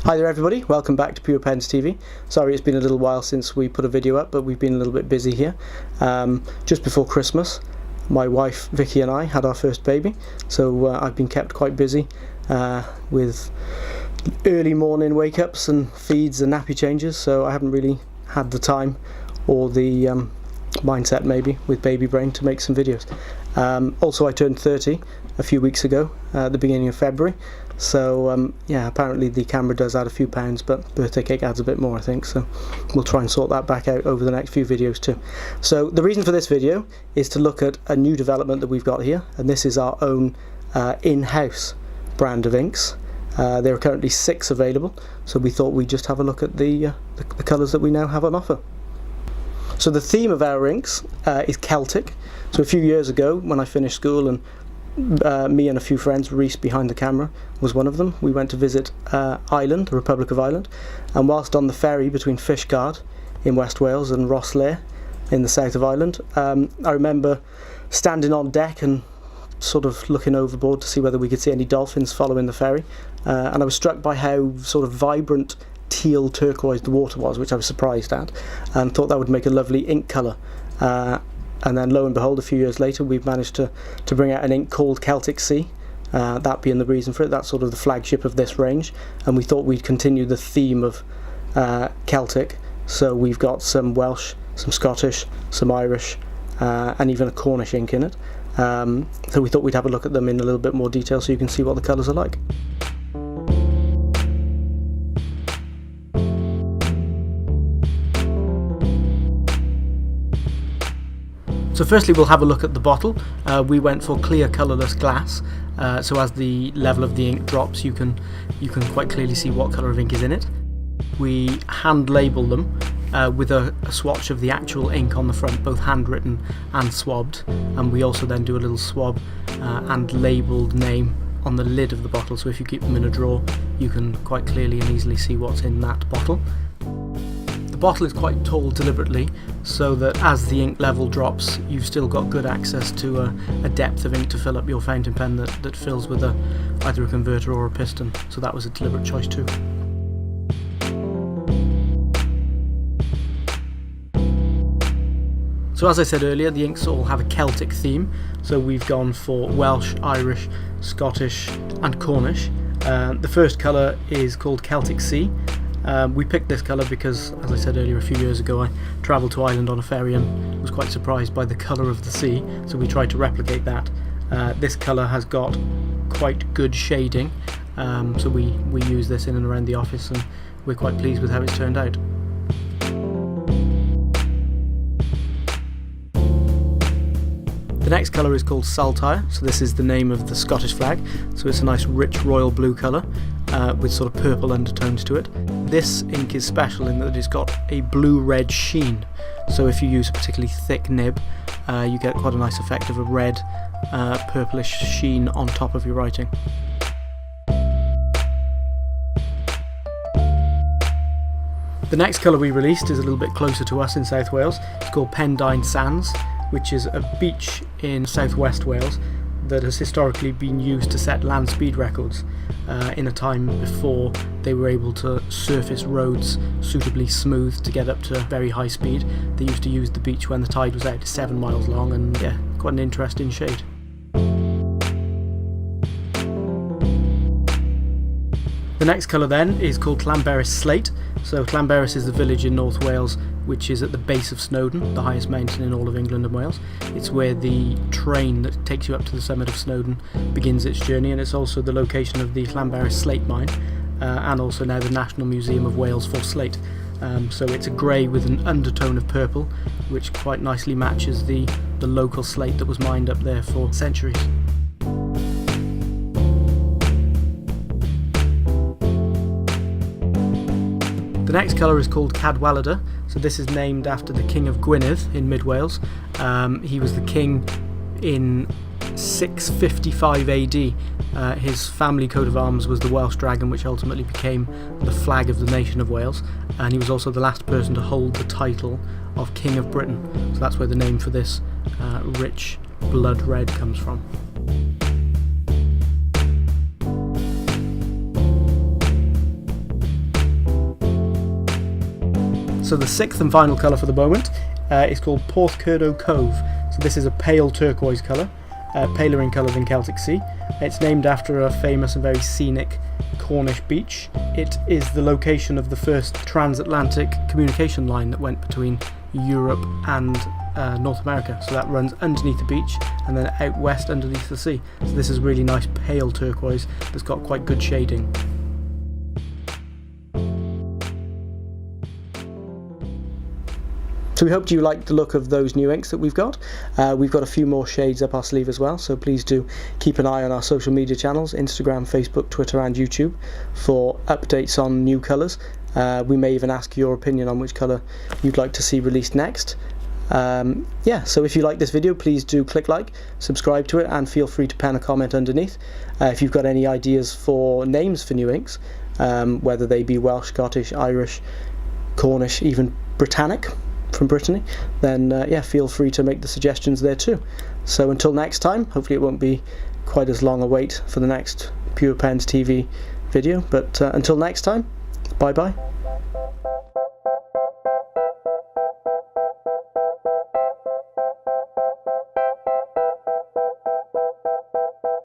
Hi there everybody, welcome back to Pure Pens TV. Sorry it's been a little while since we put a video up, but we've been a little bit busy here. Just before Christmas, my wife Vicky and I had our first baby, so I've been kept quite busy with early morning wake-ups and feeds and nappy changes, so I haven't really had the time or the mindset maybe with baby brain to make some videos. Also I turned 30 a few weeks ago at the beginning of February, so yeah, apparently the camera does add a few pounds, but birthday cake adds a bit more I think, so we'll try and sort that back out over the next few videos too. So the reason for this video is to look at a new development that we've got here, and this is our own in-house brand of inks. There are currently 6 available, so we thought we'd just have a look at the colours that we now have on offer. So the theme of our inks is Celtic. So a few years ago when I finished school, and me and a few friends, Reese behind the camera was one of them, we went to visit Ireland, the Republic of Ireland, and whilst on the ferry between Fishguard in West Wales and Rosslare in the south of Ireland, I remember standing on deck and sort of looking overboard to see whether we could see any dolphins following the ferry, and I was struck by how sort of vibrant teal turquoise the water was, which I was surprised at, and thought that would make a lovely ink colour. And then lo and behold, a few years later we've managed to bring out an ink called Celtic Sea, that being the reason for it. That's sort of the flagship of this range, and we thought we'd continue the theme of Celtic, so we've got some Welsh, some Scottish, some Irish, and even a Cornish ink in it. So we thought we'd have a look at them in a little bit more detail so you can see what the colours are like. So firstly we'll have a look at the bottle. We went for clear colourless glass, so as the level of the ink drops you can quite clearly see what colour of ink is in it. We hand label them with a swatch of the actual ink on the front, both handwritten and swabbed, and we also then do a little swab and labelled name on the lid of the bottle, so if you keep them in a drawer you can quite clearly and easily see what's in that bottle. The bottle is quite tall deliberately, so that as the ink level drops you've still got good access to a depth of ink to fill up your fountain pen that fills with either a converter or a piston, so that was a deliberate choice too. So as I said earlier, the inks all have a Celtic theme, so we've gone for Welsh, Irish, Scottish and Cornish. The first colour is called Celtic Sea. We picked this colour because, as I said earlier, a few years ago I travelled to Ireland on a ferry and was quite surprised by the colour of the sea, so we tried to replicate that. This colour has got quite good shading, so we use this in and around the office and we're quite pleased with how it's turned out. The next colour is called Saltire, so this is the name of the Scottish flag, so it's a nice rich royal blue colour with sort of purple undertones to it. This ink is special in that it's got a blue-red sheen, so if you use a particularly thick nib you get quite a nice effect of a red purplish sheen on top of your writing. The next colour we released is a little bit closer to us in South Wales. It's called Dine Sands, which is a beach in southwest Wales that has historically been used to set land speed records in a time before they were able to surface roads suitably smooth to get up to very high speed. They used to use the beach when the tide was out to 7 miles long, and yeah, quite an interesting shade. The next colour then is called Clam Slate. So Clam is the village in North Wales which is at the base of Snowdon, the highest mountain in all of England and Wales. It's where the train that takes you up to the summit of Snowdon begins its journey, and it's also the location of the Clam Slate mine, and also now the National Museum of Wales for Slate. So it's a grey with an undertone of purple, which quite nicely matches the local slate that was mined up there for centuries. The next colour is called Cadwallader, so this is named after the King of Gwynedd in mid Wales. He was the king in 655 AD. His family coat of arms was the Welsh dragon, which ultimately became the flag of the nation of Wales, and he was also the last person to hold the title of King of Britain, so that's where the name for this rich blood red comes from. So the sixth and final colour for the moment is called Porthcurno Cove. So this is a pale turquoise colour, paler in colour than Celtic Sea. It's named after a famous and very scenic Cornish beach. It is the location of the first transatlantic communication line that went between Europe and North America. So that runs underneath the beach and then out west underneath the sea. So this is really nice pale turquoise that's got quite good shading. So we hope you liked the look of those new inks that we've got. We've got a few more shades up our sleeve as well, so please do keep an eye on our social media channels, Instagram, Facebook, Twitter and YouTube, for updates on new colours. We may even ask your opinion on which colour you'd like to see released next. So if you like this video, please do click like, subscribe to it, and feel free to pen a comment underneath. If you've got any ideas for names for new inks, whether they be Welsh, Scottish, Irish, Cornish, even Britannic from Brittany, then feel free to make the suggestions there too. So until next time, hopefully it won't be quite as long a wait for the next Pure Pens TV video, but until next time, bye bye.